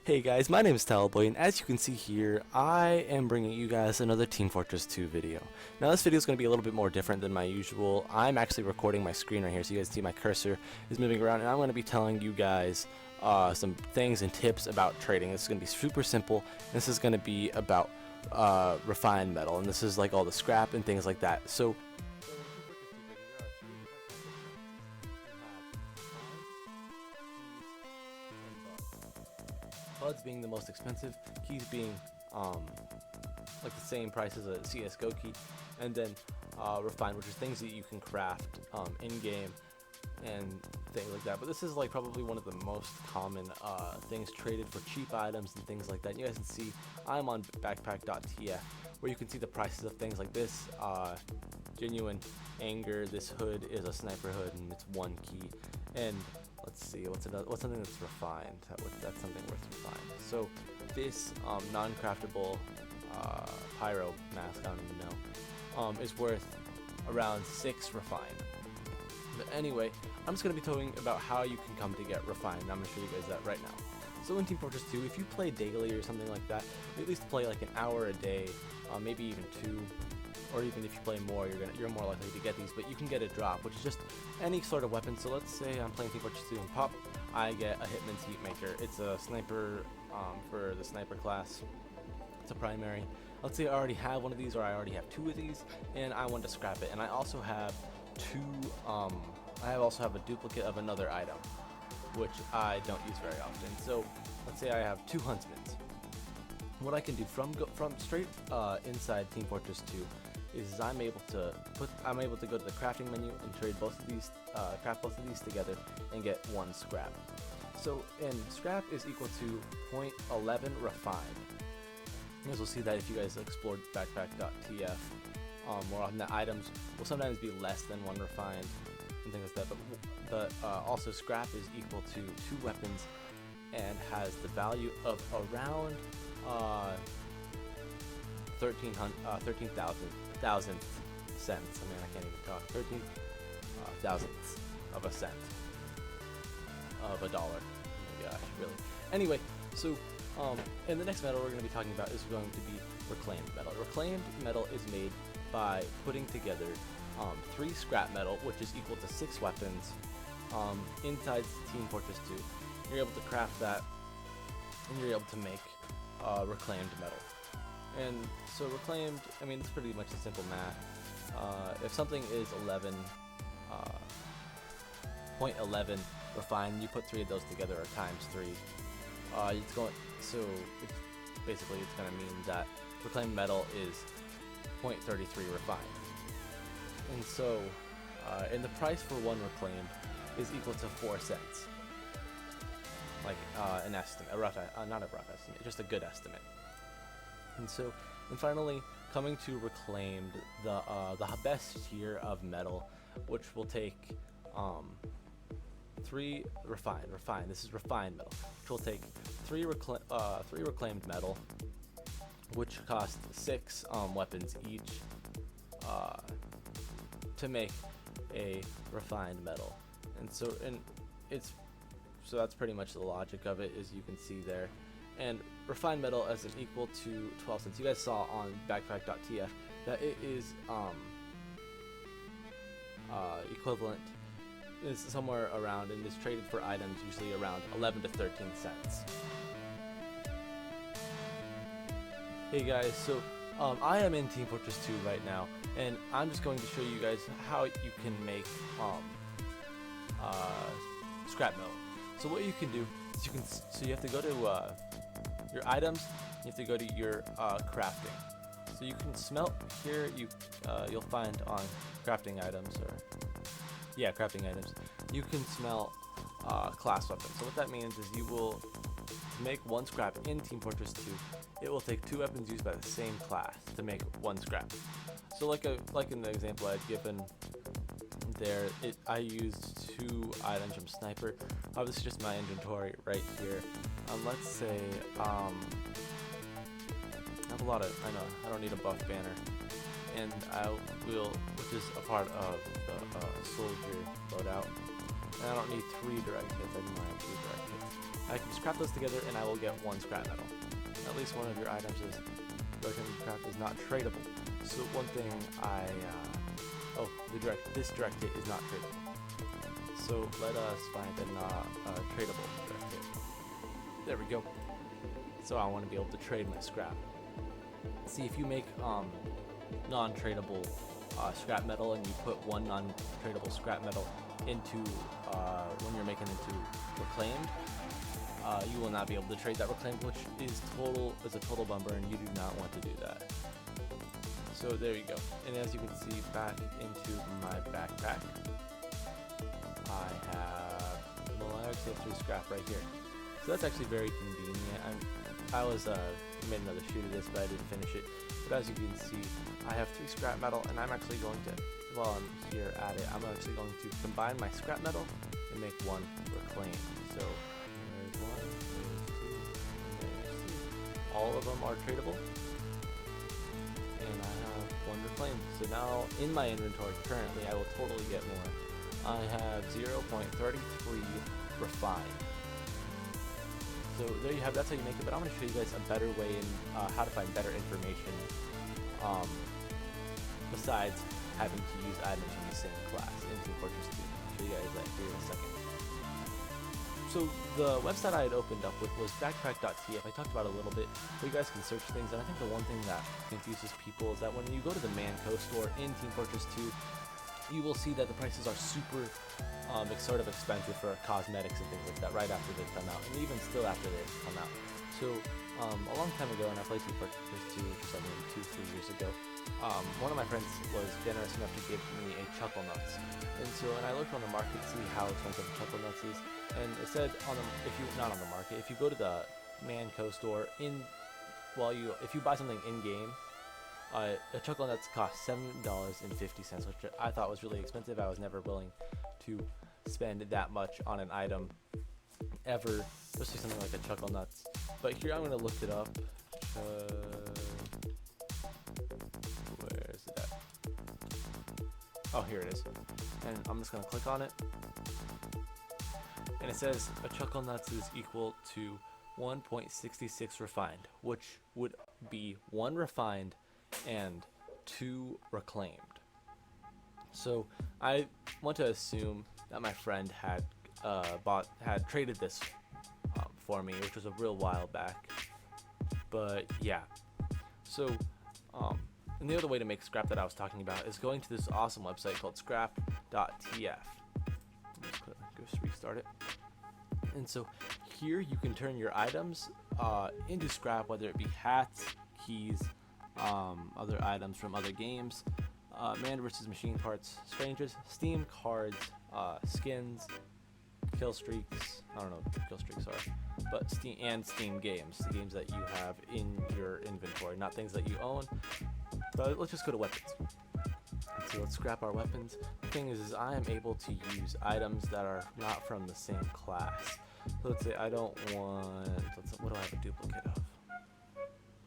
Hey guys, my name is Talboy, and as you can see here, I am bringing you guys another Team Fortress 2 video. Now this video is going to be a little bit more different than my usual. I'm actually recording my screen right here, so you guys see my cursor is moving around, and I'm going to be telling you guys some things and tips about trading. This is going to be super simple. This is going to be about refined metal, and this is like all the scrap and things like that. So HUDs being the most expensive, keys being like the same price as a CSGO key, and then refined, which is things that you can craft in-game and things like that. But this is like probably one of the most common things traded for cheap items and things like that. You guys can see I'm on backpack.tf, where you can see the prices of things like this genuine anger. This hood is a sniper hood and it's 1 key. And let's see, what's something that's refined? That's something worth refined. So this non-craftable pyro mask, I don't even know, is worth around 6 refined. But anyway, I'm just going to be talking about how you can come to get refined, and I'm going to show you guys that right now. So in Team Fortress 2, if you play daily or something like that, you at least play like an hour a day, maybe even 2, or even if you play more, you're more likely to get these. But you can get a drop, which is just any sort of weapon. So let's say I'm playing Team Fortress 2 and pop, I get a Hitman's Heatmaker. It's a sniper for the sniper class. It's a primary. Let's say I already have one of these, or I already have 2 of these, and I want to scrap it. And I also have I also have a duplicate of another item, which I don't use very often. So let's say I have 2 Huntsmans. What I can do from straight inside Team Fortress 2 is I'm able to go to the crafting menu and trade both of these, craft both of these together and get 1 scrap. So, and scrap is equal to 0.11 refined. You guys will see that if you guys explored backpack.tf more often. The items will sometimes be less than 1 refined and things like that. But also scrap is equal to 2 weapons and has the value of around 13,000 cents. I mean, I can't even talk. 13 thousandths of a cent of a dollar. Oh my gosh, really. Anyway, so and the next metal we're going to be talking about is going to be reclaimed metal. Reclaimed metal is made by putting together 3 scrap metal, which is equal to 6 weapons inside Team Fortress 2. You're able to craft that, and you're able to make reclaimed metal. And so reclaimed, I mean, it's pretty much a simple math. If something is 0.11 refined, you put 3 of those together, or times 3. It's going to mean that reclaimed metal is 0.33 refined. And so, and the price for 1 reclaimed is equal to 4 cents. Like an estimate, not a rough estimate, just a good estimate. And so, and finally, coming to reclaimed, the best tier of metal, which will take 3 refined. This is refined metal, which will take 3 reclaimed metal, which cost 6 weapons each, to make a refined metal. And so, so that's pretty much the logic of it, as you can see there. And refined metal as an equal to 12 cents. You guys saw on backpack.tf that it is equivalent, is somewhere around, and is traded for items usually around 11 to 13 cents. Hey guys, so I am in Team Fortress 2 right now, and I'm just going to show you guys how you can make scrap metal. So what you can do is you have to go to your items. You have to go to your crafting. So you can smelt here. You'll find on crafting items, crafting items. You can smelt class weapons. So what that means is you will make 1 scrap in Team Fortress 2. It will take 2 weapons used by the same class to make 1 scrap. So like in the example I'd given there, I used 2 items from sniper. This is just my inventory right here. Let's say I have a lot of, I don't need a buff banner, and which is a part of the soldier loadout. And I don't need 3 direct hits. I do not have 3 direct hits. I can scrap those together and I will get 1 scrap metal. At least one of your items is craft is not tradable. So one thing this direct hit is not tradable. So let us find a tradable direct hit. There we go. So I want to be able to trade my scrap. See, if you make non-tradable scrap metal and you put 1 non-tradable scrap metal into when you're making into reclaimed, you will not be able to trade that reclaimed, which is a total bummer, and you do not want to do that. So there you go. And as you can see, back into my backpack, I actually have 3 scrap right here. So that's actually very convenient. I made another shoot of this, but I didn't finish it. But as you can see, I have 3 scrap metal, and I'm actually going to, while I'm here at it, I'm actually going to combine my scrap metal and make 1 reclaimed. So there's 1, there's 2, there's 3. All of them are tradable, and I have 1 reclaimed. So now in my inventory currently, I will totally get more. I have 0.33 refined. So there you have, that's how you make it, but I'm going to show you guys a better way in how to find better information besides having to use items from the same class in Team Fortress 2. I'll show you guys that here in a second. So the website I had opened up with was backpack.tf. I talked about it a little bit, where you guys can search things, and I think the one thing that confuses people is that when you go to the Manco store in Team Fortress 2, you will see that the prices are super sort of expensive for cosmetics and things like that right after they come out, and even still after they come out. So a long time ago, and I played Team Fortress 2, which was something 2-3 years ago, one of my friends was generous enough to give me a Chuckle Nuts, and I looked on the market to see how expensive a Chuckle Nuts is, and it said not on the market, if you go to the Manco store if you buy something in game, a Chuckle Nuts cost $7.50, which I thought was really expensive. I was never willing to spend that much on an item ever, especially something like a Chuckle Nuts. But here I'm going to look it up. Where is it at? Oh, here it is. And I'm just going to click on it. And it says a Chuckle Nuts is equal to 1.66 refined, which would be 1 refined and 2 reclaimed. So I want to assume that my friend had traded this for me, which was a real while back. But yeah, so and the other way to make scrap that I was talking about is going to this awesome website called scrap.tf. Just restart it. And so here you can turn your items into scrap, whether it be hats, keys, other items from other games, man versus machine parts, strangers, Steam cards, skins, kill streaks. I don't know what kill streaks are, but Steam games, the games that you have in your inventory, not things that you own. But let's just go to weapons. So let's scrap our weapons. The thing is I am able to use items that are not from the same class. So let's say I don't want. What do I have a duplicate of?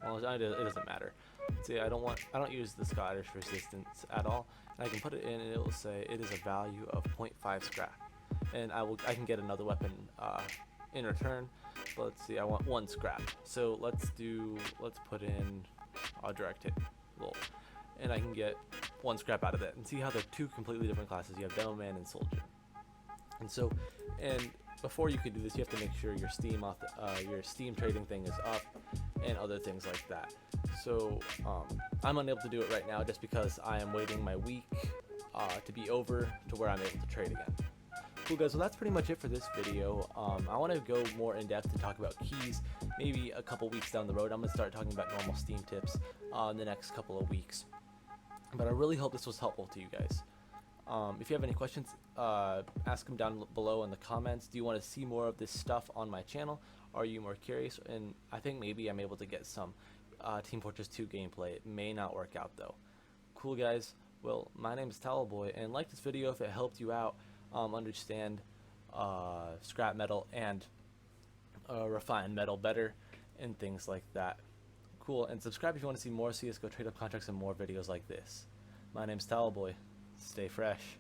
Well, it doesn't matter. See, I don't use the Scottish resistance at all, and I can put it in, and it will say it is a value of 0.5 scrap, and I can get another weapon in return. But let's see, I want 1 scrap, so let's put in a direct hit, and I can get 1 scrap out of that. And see how they're 2 completely different classes. You have Demo Man and Soldier, and before you can do this, you have to make sure your Steam trading thing is up, and other things like that. So I'm unable to do it right now just because I am waiting my week to be over to where I'm able to trade again. Cool guys, well that's pretty much it for this video. I want to go more in depth and talk about keys maybe a couple weeks down the road. I'm going to start talking about normal Steam tips in the next couple of weeks. But I really hope this was helpful to you guys. If you have any questions, ask them down below in the comments. Do you want to see more of this stuff on my channel? Are you more curious? And I think maybe I'm able to get some Team Fortress 2 gameplay. It may not work out though. Cool guys, well my name is Talboy, and like this video if it helped you out understand scrap metal and refined metal better and things like that. Cool, and subscribe if you want to see more CSGO trade-up contracts and more videos like this. My name's Talboy. Stay fresh.